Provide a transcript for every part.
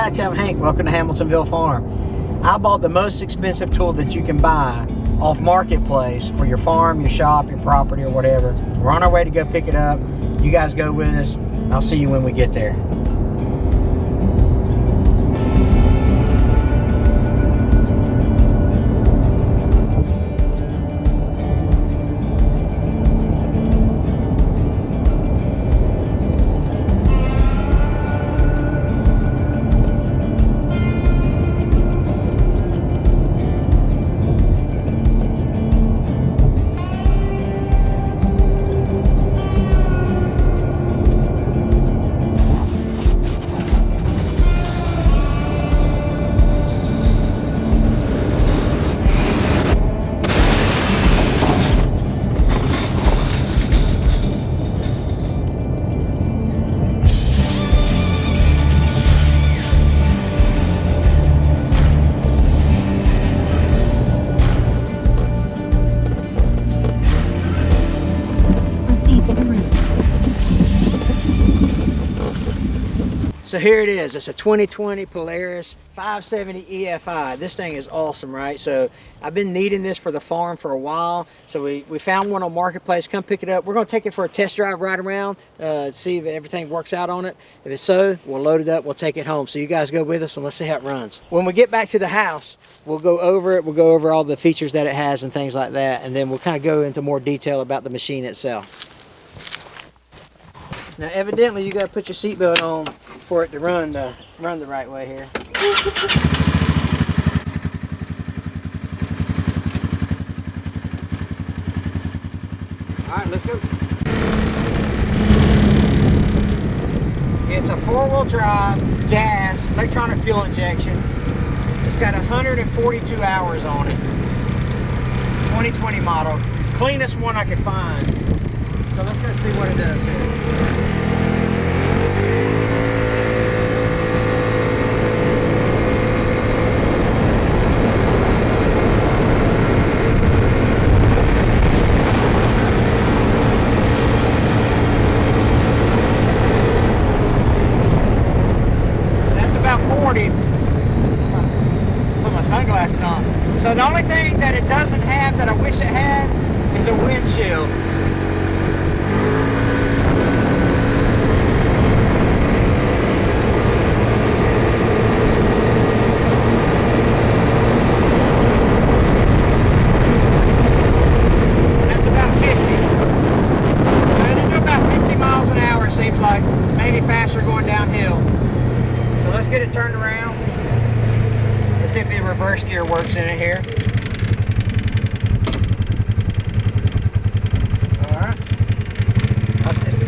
Scratch, I'm Hank. Welcome to Hamiltonville Farm. I bought the most expensive tool that you can buy off Marketplace for your farm, your shop, your property, or whatever. We're on our way to go pick it up. You guys go with us. I'll see you when we get there. So here it is. It's a 2020 Polaris 570 EFI. This thing is awesome, right? So I've been needing this for the farm for a while. So we found one on Marketplace. Come pick it up. We're going to take it for a test drive right around, see if everything works out on it. If it's so, we'll load it up. We'll take it home. So you guys go with us and let's see how it runs. When we get back to the house, we'll go over it. We'll go over all the features that it has and things like that. And then we'll kind of go into more detail about the machine itself. Now, evidently, you got to put your seatbelt on for it to run the right way here. All right, let's go. It's a 4-wheel drive, gas, electronic fuel injection. It's got 142 hours on it. 2020 model, cleanest one I could find. So let's go see what it does here. That's about 40. Put my sunglasses on. So the only thing that it doesn't have that I wish it had is a windshield. Let's get it turned around. Let's see if the reverse gear works in it here. All right.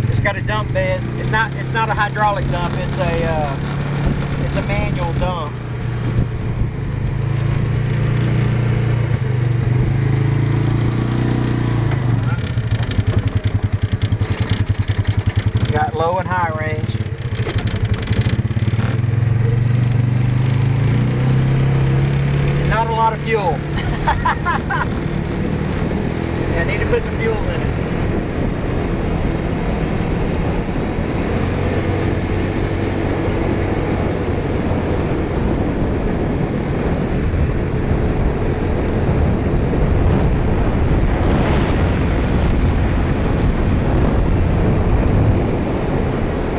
It's got a dump bed. It's not a hydraulic dump. It's a manual dump. Right. Got low and high range. Not a lot of fuel. Yeah, I need to put some fuel in it.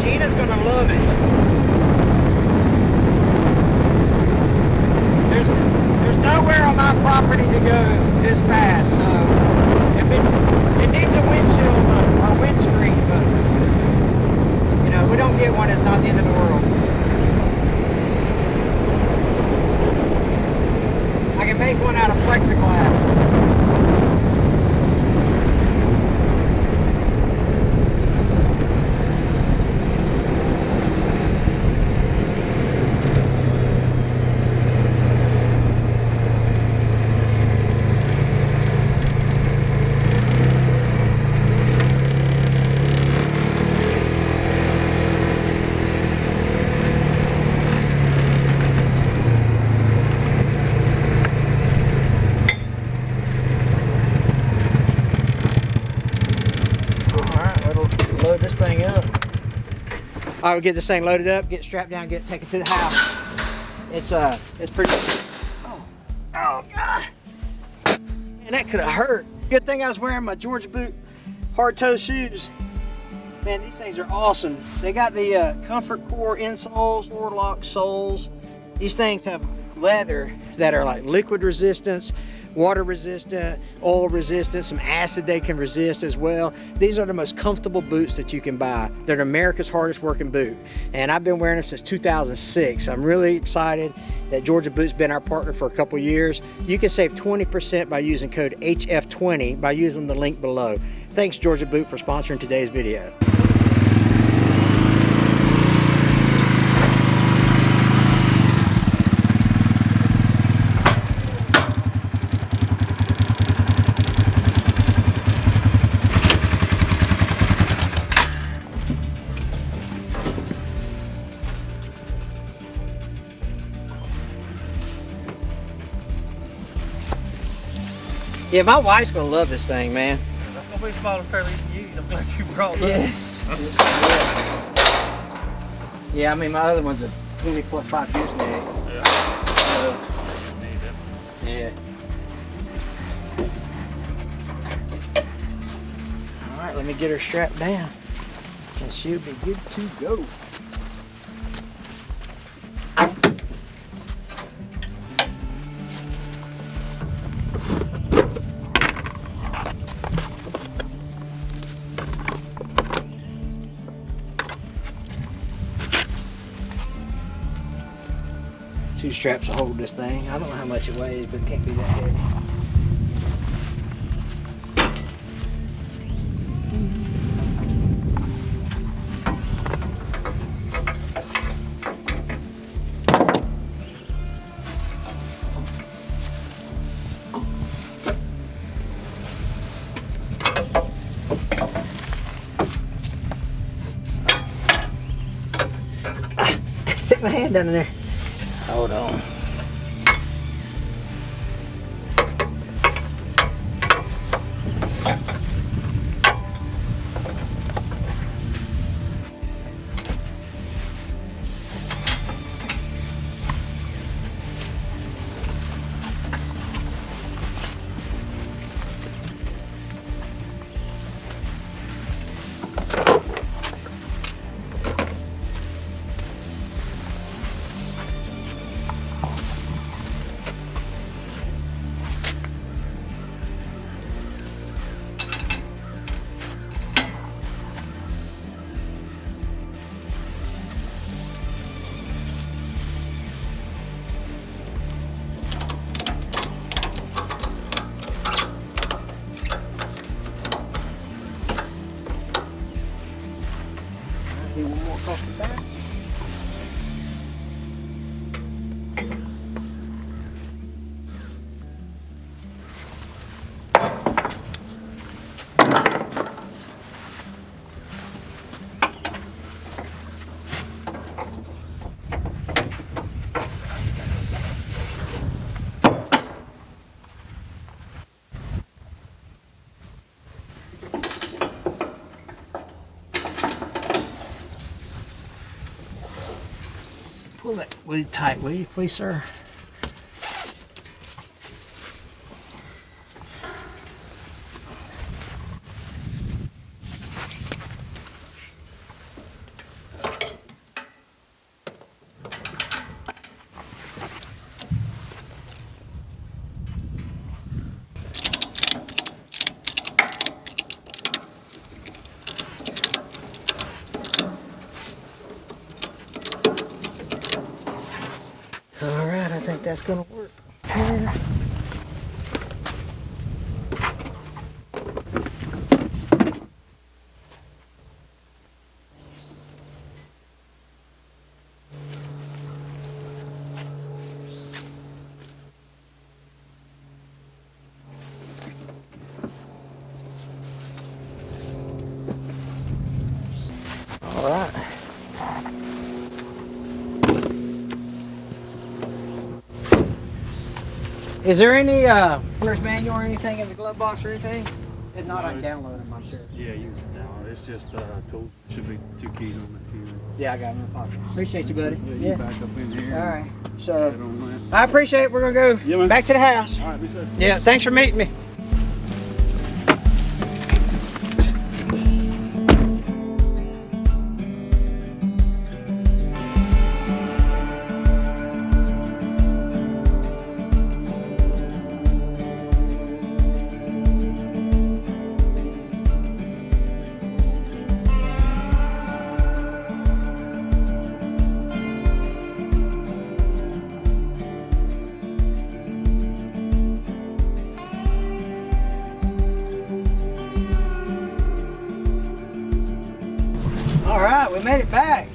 Gina's gonna love it. Nowhere on my property to go this fast, so it needs a windshield or windscreen, but you know, we don't get one, it's not the end of the world. I can make one out of plexiglass. I would get this thing loaded up, get strapped down, take it to the house. It's pretty. Oh God. Man, that could have hurt. Good thing I was wearing my Georgia boot hard toe shoes. Man, these things are awesome. They got the Comfort Core insoles, floor lock soles. These things have leather that are like liquid resistance, water resistant, oil resistant, some acid they can resist as well. These are the most comfortable boots that you can buy. They're America's hardest working boot. And I've been wearing them since 2006. I'm really excited that Georgia Boot's been our partner for a couple years. You can save 20% by using code HF20 by using the link below. Thanks Georgia Boot for sponsoring today's video. Yeah, my wife's gonna love this thing, man. That's gonna be smaller, fairly easy to use. I'm glad you brought that. Yeah, I mean, my other one's a 20+5 gooseneck. Yeah. So, Need it. yeah. All right, let me get her strapped down, and she'll be good to go. Two straps to hold this thing. I don't know how much it weighs, but it can't be that heavy. Stick my hand down in there. Hold on. Do one more across the back. Pull that really tight, will you, please, sir? All right, I think that's gonna work. Here. All right. Is there any owner's manual or anything in the glove box or anything? If not, I can download them, I'm sure. Yeah, you can download it's just should be 2 keys on the key. Yeah, I got them in my pocket. Appreciate you, buddy. Yeah, you back up in here. All right. Get So on I appreciate it. We're gonna go Yeah, man. back to the house. that. All right, be safe. Yeah. Thanks for meeting me. All right, we made it back.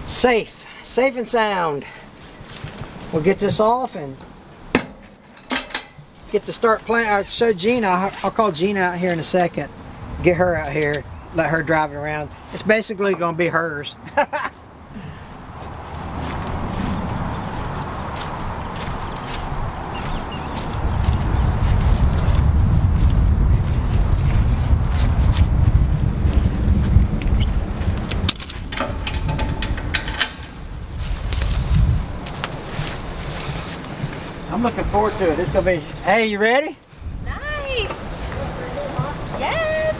Safe and sound. We'll get this off and get to start playing. I'll show Gina. I'll call Gina out here in a second. Get her out here. Let her drive it around. It's basically going to be hers. I'm looking forward to it. It's gonna be. Hey, you ready? Nice. Yes.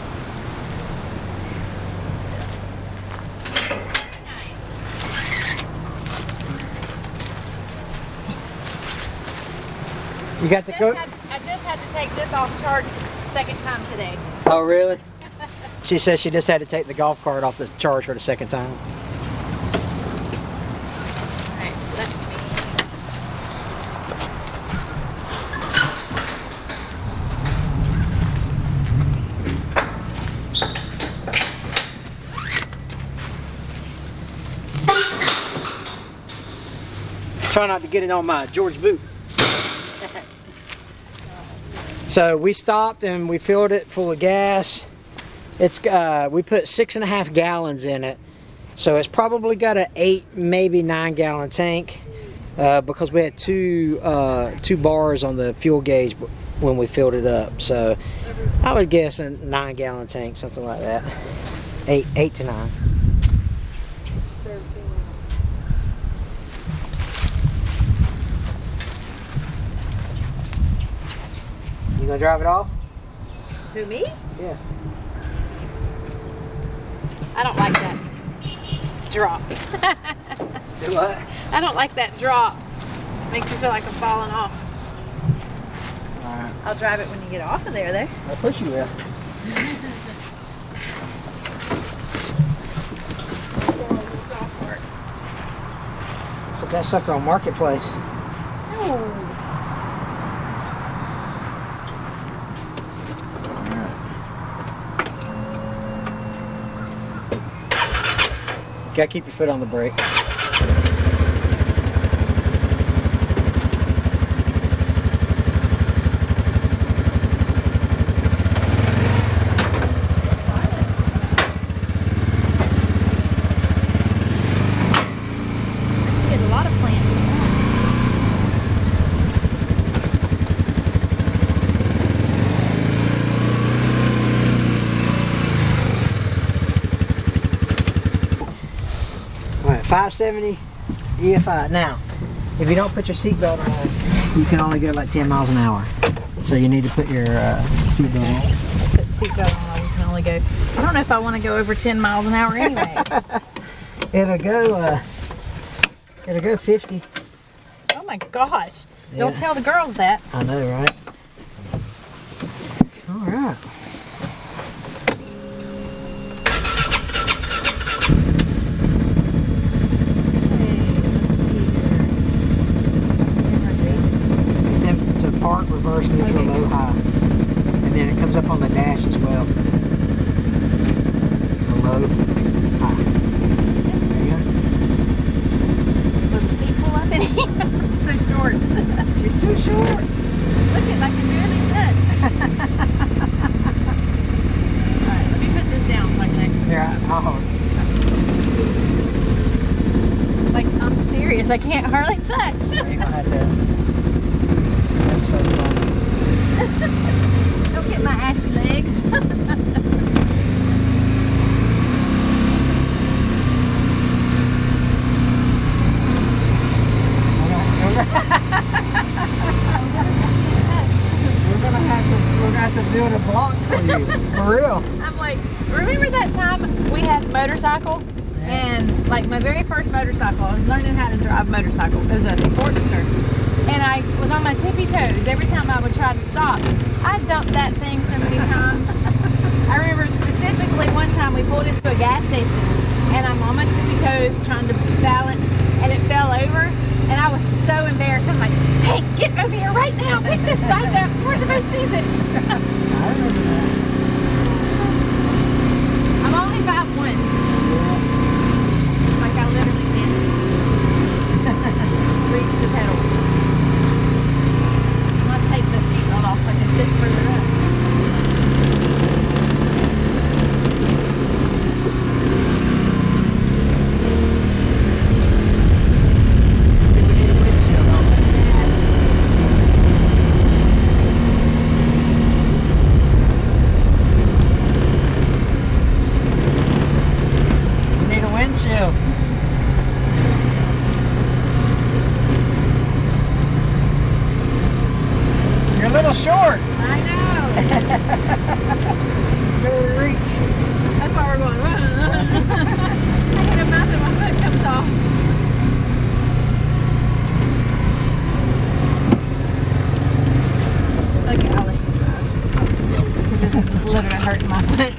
You got the go. I just had to take this off charge second time today. Oh, really? She says she just had to take the golf cart off the charge for the second time. All right, let's see. Try not to get it on my George boot. So we stopped and we filled it full of gas. It's we put 6.5 gallons in it, so it's probably got an 8, maybe 9 gallon tank because we had two bars on the fuel gauge when we filled it up. So I would guess a 9 gallon tank, something like that. 8 to 9. You gonna drive it off? Who, me? Yeah. I don't like that drop. Do what? I don't like that drop. Makes me feel like I'm falling off. Alright. I'll drive it when you get off of there. Of course you will. Put that sucker on Marketplace. No. Gotta keep your foot on the brake. Get a lot of plants. Alright, 570 EFI. Now, if you don't put your seatbelt on, you can only go like 10 miles an hour. So you need to put your seatbelt on. Put the seatbelt on. We can only go. I don't know if I want to go over 10 miles an hour anyway. It'll go 50. Oh my gosh. Yeah. Don't tell the girls that. I know, right? Alright. It's a park, reverse, neutral, low, high. And then it comes up on the dash as well. So low, high. There you go. Will the seat pull up in here? So short. She's too short. Look at, I can barely touch. Alright, let me put this down so I can actually. Here, I'll hold it. Like, I'm serious. I can't hardly touch. You're gonna have to. That's so funny. Don't Look at my ashy legs. We're gonna have to build a block for you, for real. I'm like, remember that time we had a motorcycle? And like my very first motorcycle, I was learning how to drive a motorcycle. It was a Sportster. And I was on my tippy toes every time I would try to stop. I dumped that thing so many times. I remember specifically one time we pulled into a gas station and I'm on my tippy toes trying to balance and it fell over and I was so embarrassed. I'm like, hey, get over here right now, pick this bike up, we're supposed to use it. I remember that. I'm only 5'1". Like I literally didn't reach the pedals. I'm gonna take the seatbelt off so I can sit further up. Windshield. You're a little short. I know. Barely reach. That's why we're going. I hit a mouth and my foot comes off. Okay, I'll let you drive. Because this is literally hurting my foot.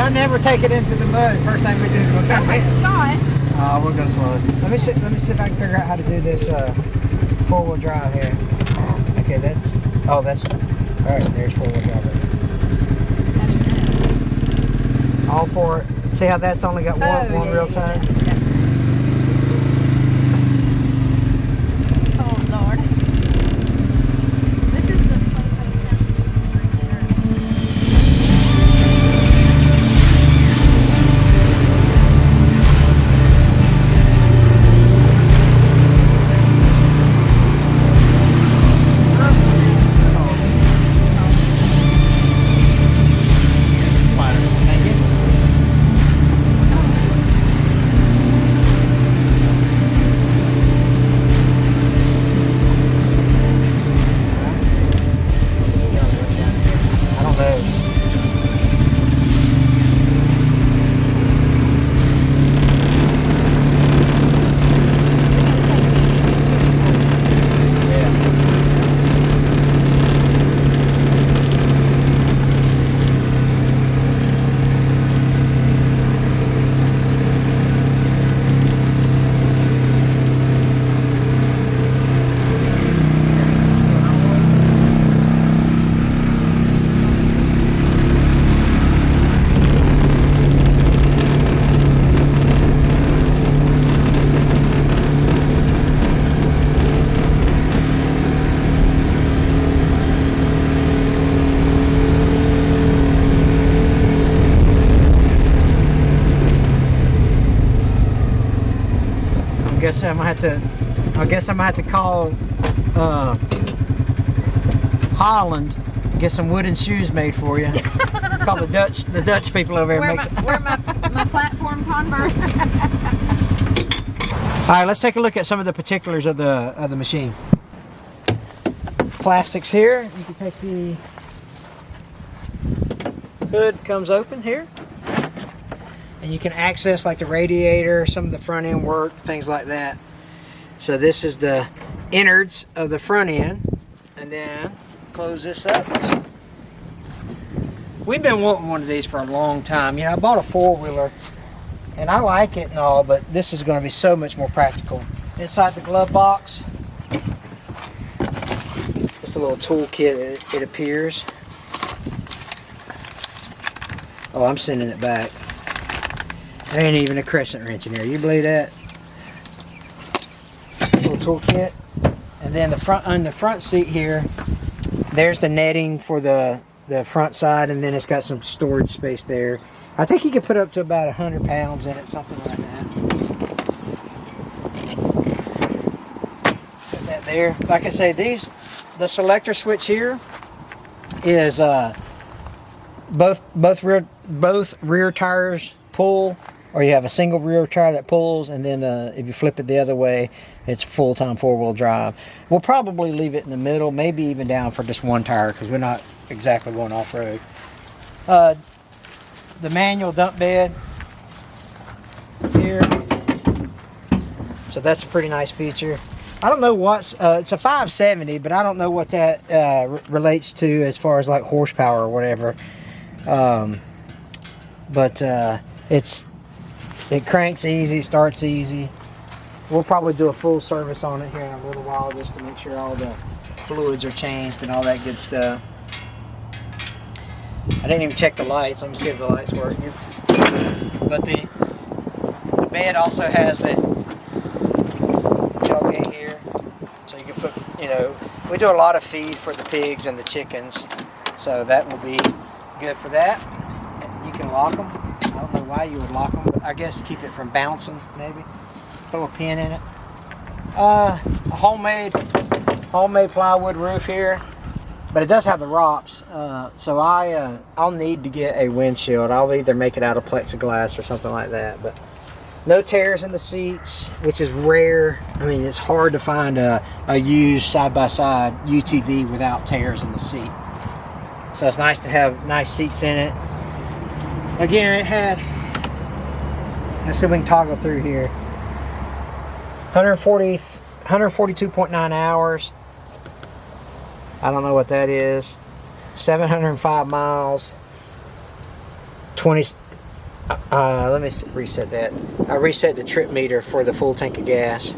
I never take it into the mud. First thing we do is go down. Gosh. We'll go slow. Let me see if I can figure out how to do this four-wheel drive here. Okay, that's all right. There's four-wheel drive. All four. See how that's only got one real tire? Yeah. Oh Lord. This is the I guess I'm gonna have to call Holland, get some wooden shoes made for you. Call the Dutch people over here. Wear my platform Converse. All right, let's take a look at some of the particulars of the machine. Plastics here. You can take the hood comes open here, and you can access like the radiator, some of the front end work, things like that. So this is the innards of the front end, and then close this up. We've been wanting one of these for a long time. You know, I bought a four-wheeler, and I like it and all, but this is going to be so much more practical. Inside the glove box, just a little toolkit. It appears. Oh, I'm sending it back. There ain't even a crescent wrench in here. You believe that? Little toolkit, and then on the front seat here, there's the netting for the front side, and then it's got some storage space there. I think you could put up to about 100 pounds in it, something like that. Put that there. Like I say, the selector switch here is both rear tires pull, or you have a single rear tire that pulls, and then if you flip it the other way, it's full-time four-wheel drive. We'll probably leave it in the middle, maybe even down for just one tire, because we're not exactly going off-road. The manual dump bed here. So that's a pretty nice feature. I don't know what's, it's a 570, but I don't know what that relates to as far as like horsepower or whatever. It cranks easy, starts easy. We'll probably do a full service on it here in a little while, just to make sure all the fluids are changed and all that good stuff. I didn't even check the lights. Let me see if the lights work here. But the bed also has the tailgate here, so you can put, we do a lot of feed for the pigs and the chickens, so that will be good for that. And you can lock them. I don't know why you would lock them, but I guess keep it from bouncing, maybe. Throw a pin in it. A homemade plywood roof here, but it does have the ROPS, so I'll need to get a windshield. I'll either make it out of plexiglass or something like that, but no tears in the seats, which is rare. I mean, it's hard to find a used side-by-side UTV without tears in the seat. So it's nice to have nice seats in it. Again, it had, let's see if we can toggle through here, 142.9 hours. I don't know what that is. 705 miles. Let me reset that. I reset the trip meter for the full tank of gas.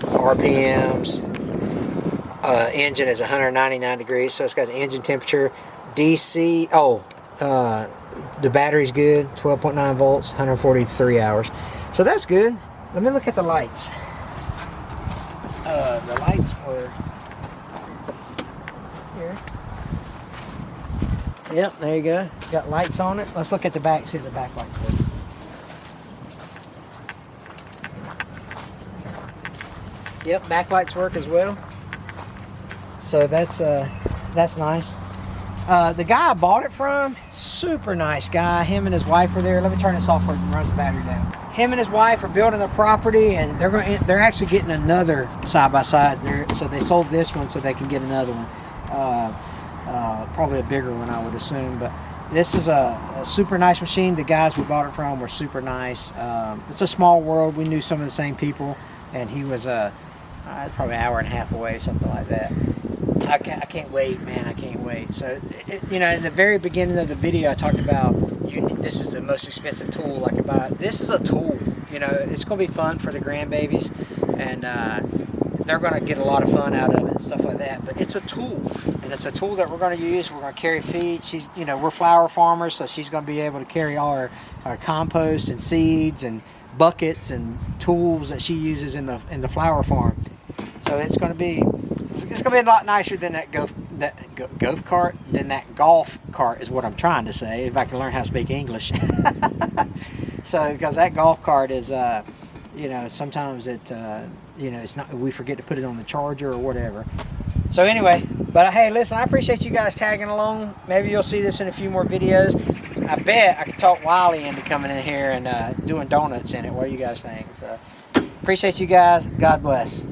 RPMs. Engine is 199 degrees, so it's got the engine temperature. DC. The battery's good. 12.9 volts, 143 hours. So that's good. Let me look at the lights. The lights were here. Yep, there you go. Got lights on it. Let's look at the back, see if the back lights work. Yep, backlights work as well. So that's nice. The guy I bought it from, super nice guy. Him and his wife were there. Let me turn this off and run the battery down. Him and his wife are building a property, and they're actually getting another side by side there. So they sold this one so they can get another one. Probably a bigger one, I would assume. But this is a super nice machine. The guys we bought it from were super nice. It's a small world. We knew some of the same people, and he was probably an hour and a half away, something like that. I can't wait, man. I can't wait. So, in the very beginning of the video, I talked about this is the most expensive tool I could buy. This is a tool. It's going to be fun for the grandbabies, and they're going to get a lot of fun out of it and stuff like that. But it's a tool, and it's a tool that we're going to use. We're going to carry feed. We're flower farmers, so she's going to be able to carry all our compost and seeds and buckets and tools that she uses in the flower farm. So it's going to be a lot nicer than that golf cart. Than that golf cart is what I'm trying to say. If I can learn how to speak English. So because that golf cart is, sometimes it's not. We forget to put it on the charger or whatever. So anyway, but hey, listen, I appreciate you guys tagging along. Maybe you'll see this in a few more videos. I bet I could talk Wiley into coming in here and doing donuts in it. What do you guys think? So appreciate you guys. God bless.